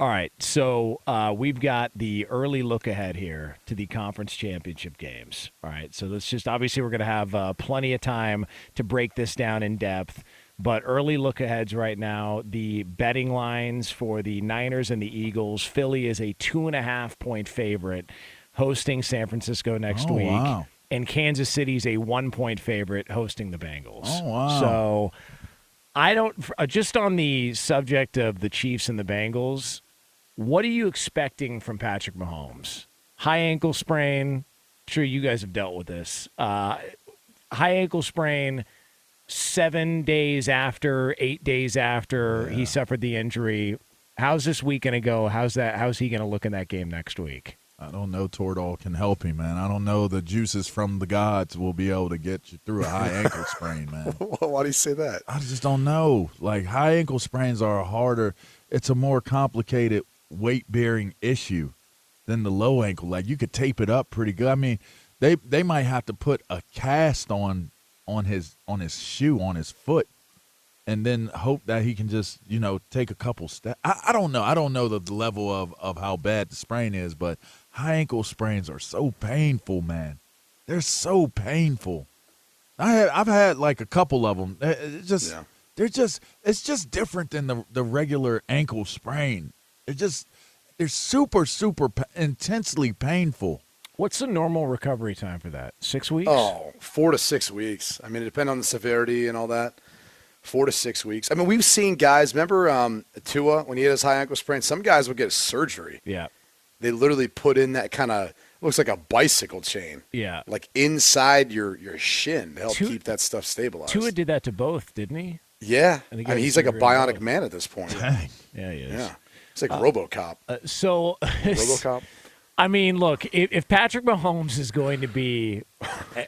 All right, so we've got the early look ahead here to the conference championship games. All right, so let's just obviously we're going to have plenty of time to break this down in depth. But early look aheads right now, the betting lines for the Niners and the Eagles. Philly is a 2.5-point favorite hosting San Francisco next week. Wow. And Kansas City's a 1-point favorite hosting the Bengals. Oh, wow. So I don't just on the subject of the Chiefs and the Bengals, what are you expecting from Patrick Mahomes? High ankle sprain. I'm sure you guys have dealt with this. High ankle sprain 7 days after, 8 days after he suffered the injury. How's this week going to go? How's he going to look in that game next week? I don't know. Toradol can help him, man. I don't know the juices from the gods will be able to get you through a high ankle sprain, man. Why do you say that? I just don't know. Like, high ankle sprains are harder. It's a more complicated weight-bearing issue than the low ankle. Like, you could tape it up pretty good. I mean, they might have to put a cast on his shoe, on his foot, and then hope that he can just, take a couple steps. I don't know. I don't know the level of how bad the sprain is, but high ankle sprains are so painful, man. They're so painful. I've had like a couple of them. It's just different than the regular ankle sprain. They're super, super intensely painful. What's the normal recovery time for that? 6 weeks? Oh, 4 to 6 weeks. I mean, it depends on the severity and all that. 4 to 6 weeks. I mean, we've seen guys, remember Tua, when he had his high ankle sprain, some guys would get surgery. Yeah. They literally put in that kind of, looks like a bicycle chain. Yeah. Like inside your shin to help keep that stuff stabilized. Tua did that to both, didn't he? Yeah. I mean, he's like a bionic man at this point. Dang. Yeah, he is. Yeah. It's like RoboCop. RoboCop. I mean, look, if Patrick Mahomes is going to be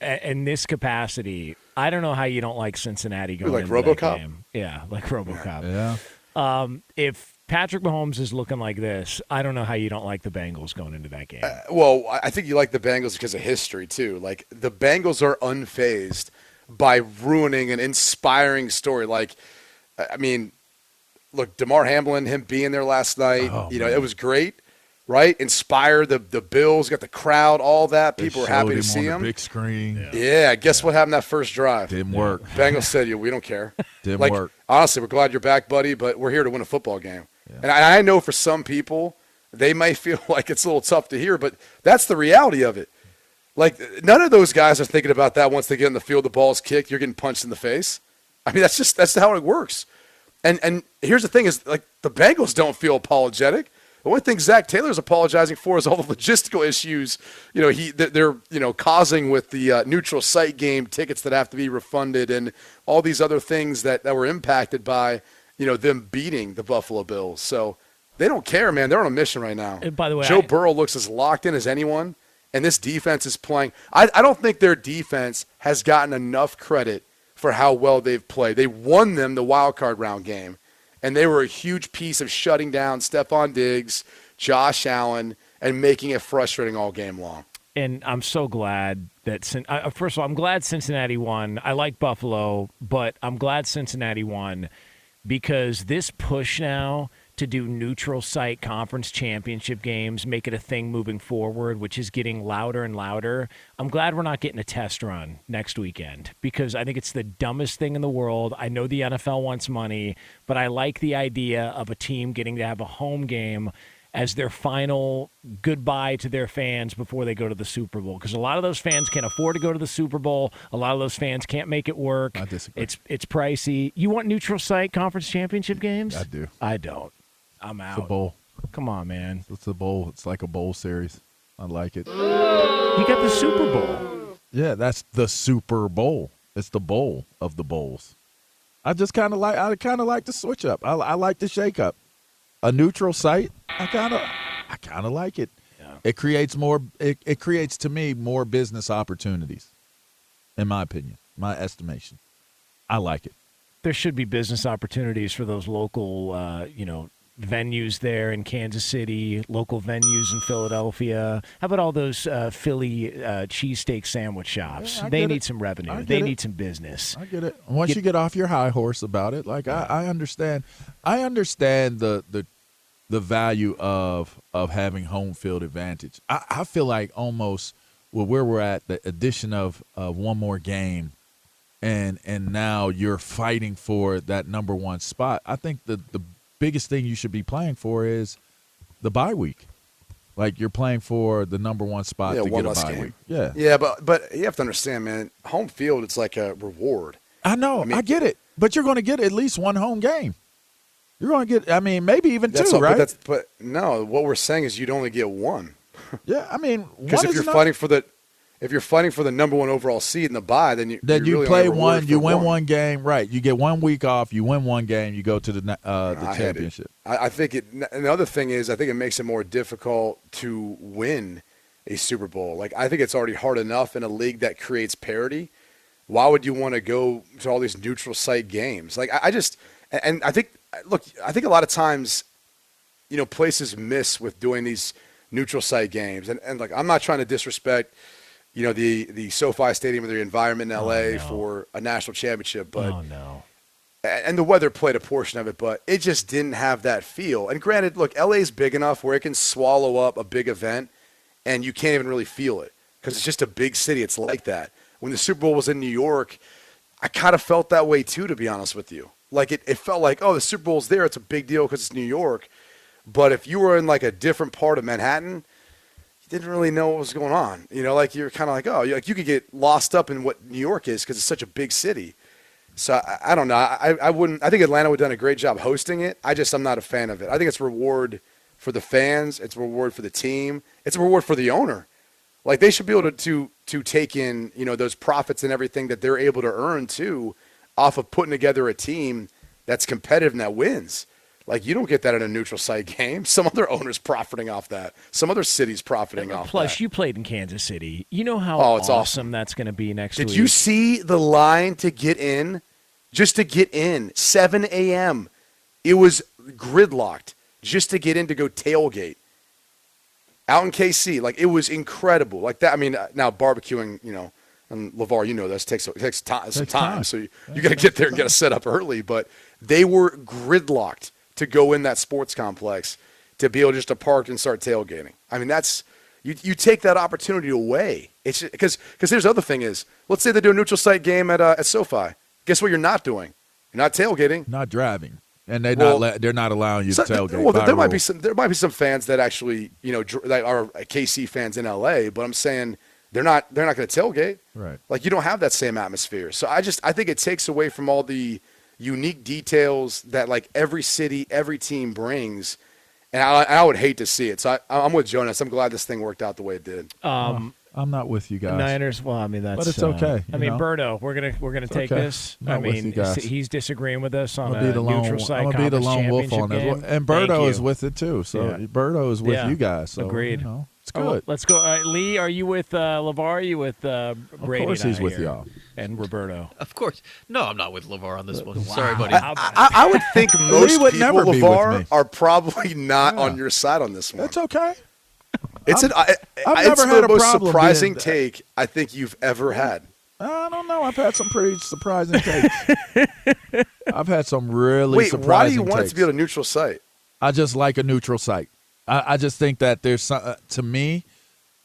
in this capacity, I don't know how you don't like Cincinnati going into that game. Yeah, like RoboCop. Yeah. If Patrick Mahomes is looking like this, I don't know how you don't like the Bengals going into that game. Well, I think you like the Bengals because of history, too. Like, the Bengals are unfazed by ruining an inspiring story. Like, I mean, look, Damar Hamlin, him being there last night, it was great. Right? Inspire the Bills, got the crowd, all that. People were happy to see him. him. On the big screen. Yeah, guess what happened that first drive? Didn't work. Bengals said, we don't care. Didn't work. Honestly, we're glad you're back, buddy, but we're here to win a football game. Yeah. And I know for some people, they might feel like it's a little tough to hear, but that's the reality of it. Like, none of those guys are thinking about that once they get in the field, the ball's kicked, you're getting punched in the face. I mean, that's how it works. And here's the thing is, like, the Bengals don't feel apologetic. The only thing Zach Taylor's apologizing for is all the logistical issues, they're causing with the neutral site game tickets that have to be refunded and all these other things that were impacted by, them beating the Buffalo Bills. So they don't care, man. They're on a mission right now. And by the way, Joe Burrow looks as locked in as anyone, and this defense is playing. I don't think their defense has gotten enough credit for how well they've played. They won them the wild card round game. And they were a huge piece of shutting down Stephon Diggs, Josh Allen, and making it frustrating all game long. And I'm so glad that first of all, I'm glad Cincinnati won. I like Buffalo, but I'm glad Cincinnati won because this push now to do neutral site conference championship games, make it a thing moving forward, which is getting louder and louder. I'm glad we're not getting a test run next weekend because I think it's the dumbest thing in the world. I know the NFL wants money, but I like the idea of a team getting to have a home game as their final goodbye to their fans before they go to the Super Bowl. Because a lot of those fans can't afford to go to the Super Bowl. A lot of those fans can't make it work. I disagree. It's pricey. You want neutral site conference championship games? I do. I don't. I'm out. It's a bowl. Come on, man. It's a bowl. It's like a bowl series. I like it. You got the Super Bowl. Yeah, that's the Super Bowl. It's the bowl of the bowls. I kind of like the switch up. I like the shake up. A neutral site, I kind of like it. Yeah. It creates it creates to me more business opportunities. In my opinion, my estimation. I like it. There should be business opportunities for those local venues there in Kansas City, local venues in Philadelphia. How about all those Philly cheesesteak sandwich shops? Yeah, they need some revenue. They need some business. I get it. Once you get off your high horse about it, like I understand. I understand the the value of having home field advantage. I feel like almost where we're at, the addition of one more game, and now you're fighting for that number one spot. I think the biggest thing you should be playing for is the bye week. Like you're playing for the number one spot to get a bye week. Yeah. Yeah, but you have to understand, man, home field, it's like a reward. I know. I get it. But you're going to get at least one home game. You're going to get, maybe even two, right? But no, what we're saying is you'd only get one. Yeah, because if you're fighting for the number one overall seed in the bye, then you really play one, you win one game, right? You get 1 week off, you win one game, you go to the championship. I think another thing is I think it makes it more difficult to win a Super Bowl. Like I think it's already hard enough in a league that creates parity. Why would you want to go to all these neutral site games? Like I think a lot of times, places miss with doing these neutral site games, and like I'm not trying to disrespect, the SoFi Stadium or the environment in LA for a national championship, but and the weather played a portion of it, but it just didn't have that feel. And granted, look, LA's big enough where it can swallow up a big event, and you can't even really feel it because it's just a big city. It's like that. When the Super Bowl was in New York, I kind of felt that way too, to be honest with you. Like it felt like, oh, the Super Bowl's there. It's a big deal because it's New York. But if you were in like a different part of Manhattan, you didn't really know what was going on. Like you're kind of like, oh, like you could get lost up in what New York is because it's such a big city. So I don't know. I wouldn't. I think Atlanta would have done a great job hosting it. I'm not a fan of it. I think it's a reward for the fans. It's a reward for the team. It's a reward for the owner. Like they should be able to take in, those profits and everything that they're able to earn too, off of putting together a team that's competitive and that wins. Like you don't get that in a neutral site game. Some other owners profiting off that. Some other cities profiting off that. Plus, you played in Kansas City. You know how it's awesome that's going to be next week. Did you see the line to get in? Just to get in, 7 a.m. It was gridlocked just to get in to go tailgate. Out in KC, like it was incredible. Like that. I mean, now barbecuing, and LaVar, this takes some time. So you got to get there and get it set up early. But they were gridlocked to go in that sports complex to be able just to park and start tailgating. I mean, that's you take that opportunity away. It's because here's the other thing is, let's say they do a neutral site game at SoFi. Guess what? You're not doing. You're not tailgating. Not driving. And they're not allowing you to tailgate. Well, there might be some fans that actually that are KC fans in LA, but I'm saying they're not going to tailgate. Right. Like you don't have that same atmosphere. So I think it takes away from all the unique details that like every city, every team brings, and I would hate to see it. So I'm with Jonas. I'm glad this thing worked out the way it did. I'm not with you guys. Niners. Well, I mean that's. But it's okay. Berto, we're gonna take okay. this. Not with you guys. He's disagreeing with us on a neutral site. I'm gonna be the lone wolf on this, and Berto is with it too. So Berto is with you guys. So, agreed. It's good. Let's go. Lee, are you with LaVar? Are you with Brady? Of course, he's with y'all. And Roberto. Of course. No, I'm not with LaVar on this one. Wow. Sorry, buddy. I would think most would people, never be LaVar, with me. are probably not on your side on this one. That's okay. It's I've never had the a most problem surprising take I think you've ever had. I don't know. I've had some pretty surprising takes. I've had some really surprising takes. Why do you want it to be on a neutral site? I just like a neutral site. I just think that there's some, to me,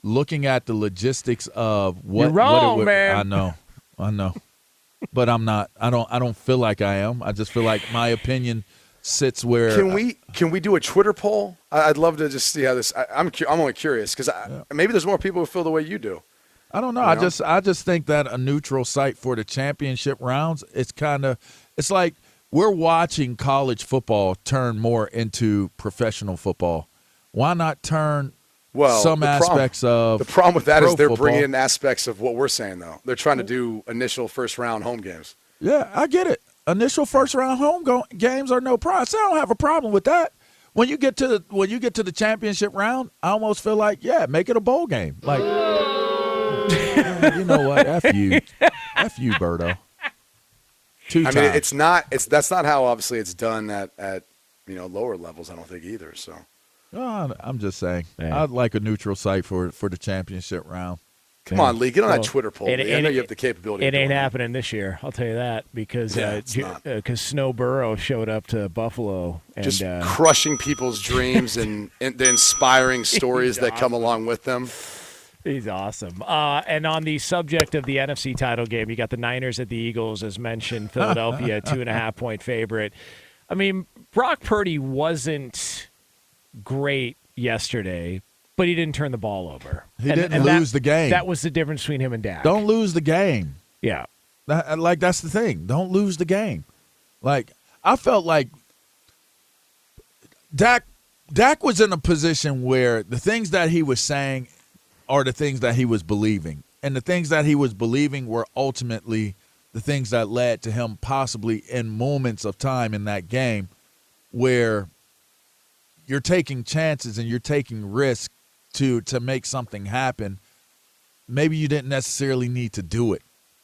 looking at the logistics of what. You're wrong, man. I know, but I'm not. I don't feel like I am. I just feel like my opinion sits where. Can we do a Twitter poll? I'd love to just see how this. I'm only curious because maybe there's more people who feel the way you do. I don't know. I just think that a neutral site for the championship rounds, it's like we're watching college football turn more into professional football. Why not turn some aspects of the problem with that is they're football. bringing in aspects of what we're saying though. They're trying to do initial first round home games. Yeah, I get it. Initial first round home games are no problem. So I don't have a problem with that. When you get to the championship round, I almost feel like make it a bowl game. Like you know what? F you, Berto. I mean, that's not how obviously it's done at lower levels. I don't think either. So I'm just saying I'd like a neutral site for the championship round. Come on, Lee, get on that Well, Twitter poll. Lee. I know you have the capability. It of doing ain't that. happening this year. I'll tell you that because it's not. Snow Burrow showed up to Buffalo and Just crushing people's dreams and the inspiring stories that come along with them. He's awesome. And on the subject of the NFC title game, you got the Niners at the Eagles, as mentioned. Philadelphia, 2.5-point favorite. I mean, Brock Purdy wasn't great yesterday, but he didn't turn the ball over. He didn't lose the game. That was the difference between him and Dak. Don't lose the game. Yeah. That's the thing. Don't lose the game. Like, I felt like Dak was in a position where the things that he was saying are the things that he was believing. And the things that he was believing were ultimately the things that led to him possibly in moments of time in that game where you're taking chances and you're taking risks to make something happen. Maybe you didn't necessarily need to do it.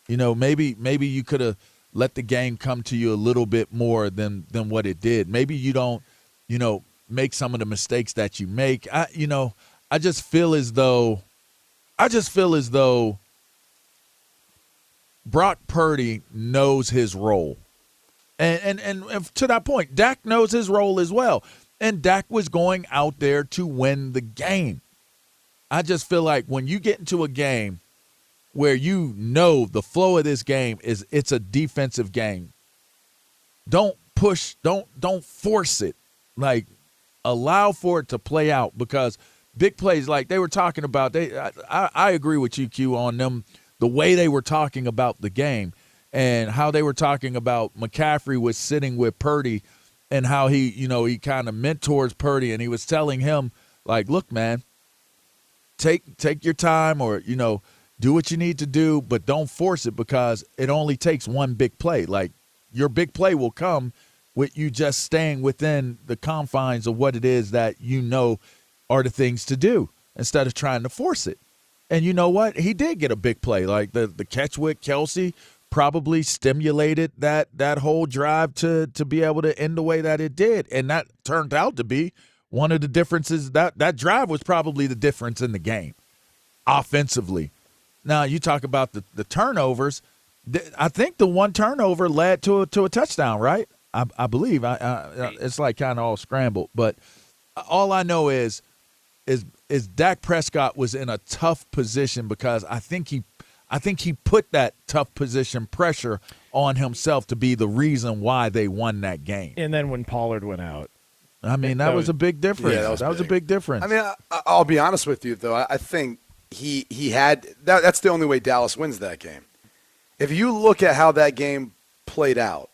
You know, maybe you could have let the game come to you a little bit more than what it did. Maybe you don't, make some of the mistakes that you make. I just feel as though Brock Purdy knows his role. And to that point, Dak knows his role as well. And Dak was going out there to win the game. I just feel like when you get into a game where the flow of this game it's a defensive game, don't push, don't force it. Like, allow for it to play out, because big plays like they were talking about, I agree with you, Q, on them, the way they were talking about the game and how they were talking about McCaffrey was sitting with Purdy and how he kind of mentors Purdy, and he was telling him, like, look, man, take your time, or, do what you need to do, but don't force it, because it only takes one big play. Like, your big play will come with you just staying within the confines of what it is that are the things to do instead of trying to force it. And you know what? He did get a big play. Like the catch with Kelsey probably stimulated that whole drive to be able to end the way that it did. And that turned out to be one of the differences. That drive was probably the difference in the game offensively. Now, you talk about the turnovers. I think the one turnover led to a touchdown, right? I believe. It's like kind of all scrambled. But all I know is Dak Prescott was in a tough position, because I think he put that tough position pressure on himself to be the reason why they won that game. And then when Pollard went out, I mean, that was a big difference. Yeah, that was a big difference. I mean, I'll be honest with you, though. I think he had that's the only way Dallas wins that game. If you look at how that game played out,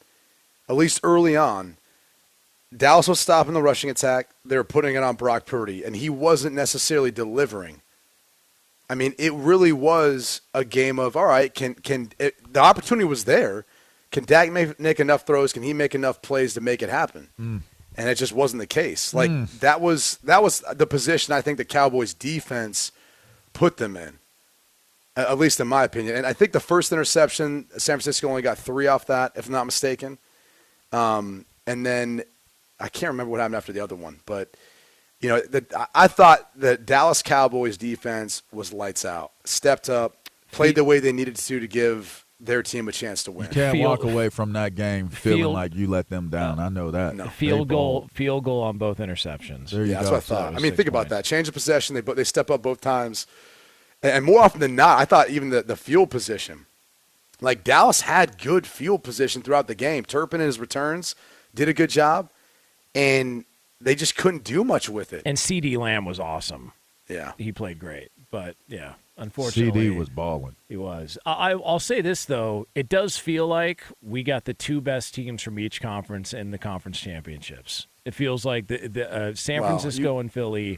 at least early on, Dallas was stopping the rushing attack. They were putting it on Brock Purdy, and he wasn't necessarily delivering. I mean, it really was a game of, all right, the opportunity was there. Can Dak make enough throws? Can he make enough plays to make it happen? And it just wasn't the case. Like, that was the position I think the Cowboys defense put them in, at least in my opinion. And I think the first interception, San Francisco only got 3 off that, if I'm not mistaken. And then I can't remember what happened after the other one, but I thought the Dallas Cowboys defense was lights out, stepped up, played the way they needed to give their team a chance to win. You can't walk away from that game feeling like you let them down. I know that. No. Field goal on both interceptions. There you that's go. what I thought. I mean, think about that. Change of possession. They step up both times. And more often than not, I thought even the field position. Like, Dallas had good field position throughout the game. Turpin in his returns did a good job, and they just couldn't do much with it. And C.D. Lamb was awesome. Yeah. He played great. But, yeah, unfortunately. CD was balling. He was. I'll say this, though. It does feel like we got the 2 best teams from each conference in the conference championships. It feels like the San Francisco and Philly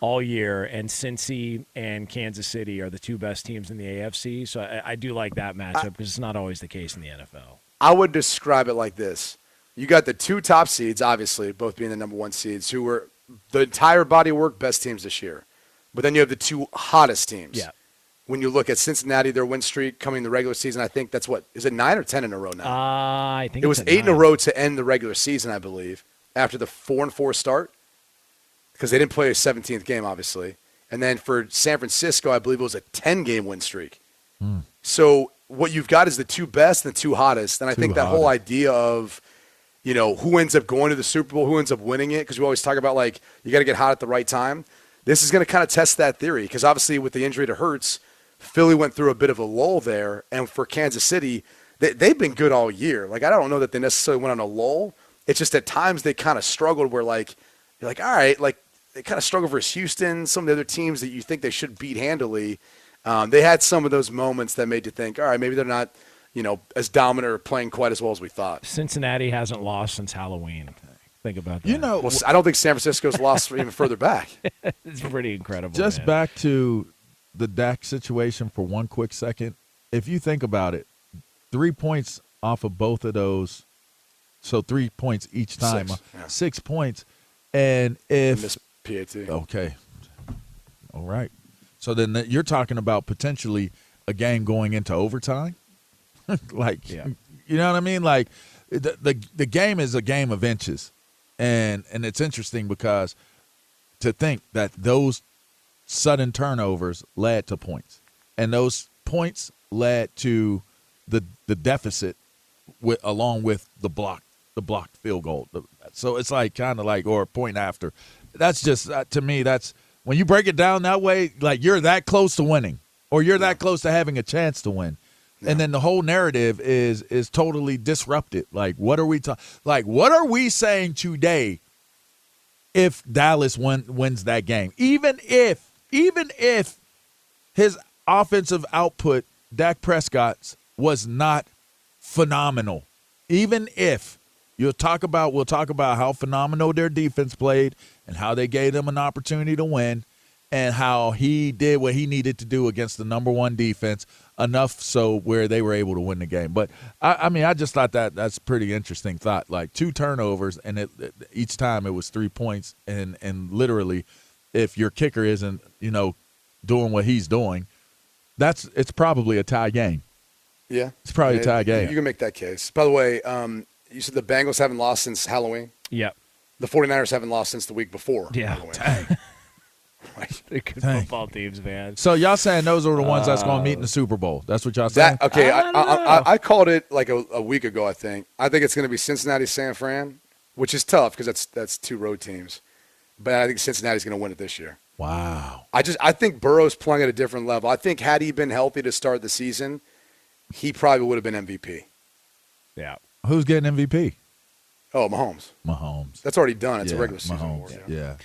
all year, and Cincy and Kansas City are the 2 best teams in the AFC. So I do like that matchup, because it's not always the case in the NFL. I would describe it like this. You got the 2 top seeds, obviously, both being the number 1 seeds, who were the entire body of work best teams this year. But then you have the 2 hottest teams. Yeah. When you look at Cincinnati, their win streak coming in the regular season, I think that's is it 9 or 10 in a row now? I think it was 8 in a row to end the regular season, I believe, after the 4-4 start, because they didn't play a 17th game, obviously. And then for San Francisco, I believe it was a 10-game win streak. So what you've got is the two best and the two hottest. And I think that whole idea of, who ends up going to the Super Bowl, who ends up winning it, because we always talk about, like, you got to get hot at the right time. This is going to kind of test that theory because obviously with the injury to Hurts, Philly went through a bit of a lull there. And for Kansas City, they've been good all year. Like, I don't know that they necessarily went on a lull. It's just at times they kind of struggled where, like, you're like, all right, like, they kind of struggled versus Houston, some of the other teams that you think they should beat handily. They had some of those moments that made you think, all right, maybe they're not, as dominant or playing quite as well as we thought. Cincinnati hasn't lost since Halloween. Think about that. Well, I don't think San Francisco's lost even further back. It's pretty incredible. Just man. back to the Dak situation for one quick second. If you think about it, 3 points off of both of those, so 3 points each time, 6 points. And if Miss PAT. Okay. All right. So then you're talking about potentially a game going into overtime? Like, you know what I mean? Like, the game is a game of inches. And it's interesting because to think that those sudden turnovers led to points. And those points led to the deficit along with the blocked field goal. So it's like kind of like, or a point after. That's just, to me, that's, when you break it down that way, like you're that close to winning or you're that close to having a chance to win. Yeah. And then the whole narrative is totally disrupted. Like, what are we saying today if Dallas wins that game? Even if his offensive output, Dak Prescott's, was not phenomenal. Even if we'll talk about how phenomenal their defense played and how they gave them an opportunity to win and how he did what he needed to do against the number one defense, enough so where they were able to win the game. But, I just thought that's a pretty interesting thought. Like 2 turnovers, and each time it was 3 points. And literally, if your kicker isn't, doing what he's doing, it's probably a tie game. Yeah. It's probably a tie game. You can make that case. By the way, you said the Bengals haven't lost since Halloween? Yep. The 49ers haven't lost since the week before. Yeah. Dang. They're good football teams, man. So y'all saying those are the ones that's going to meet in the Super Bowl? That's what y'all saying? Okay, I called it like a week ago, I think. I think it's going to be Cincinnati-San Fran, which is tough because that's 2 road teams. But I think Cincinnati's going to win it this year. Wow. I think Burrow's playing at a different level. I think had he been healthy to start the season, he probably would have been MVP. Yeah. Who's getting MVP? Oh, Mahomes. Mahomes. That's already done. It's a regular season Mahomes. award. Yeah.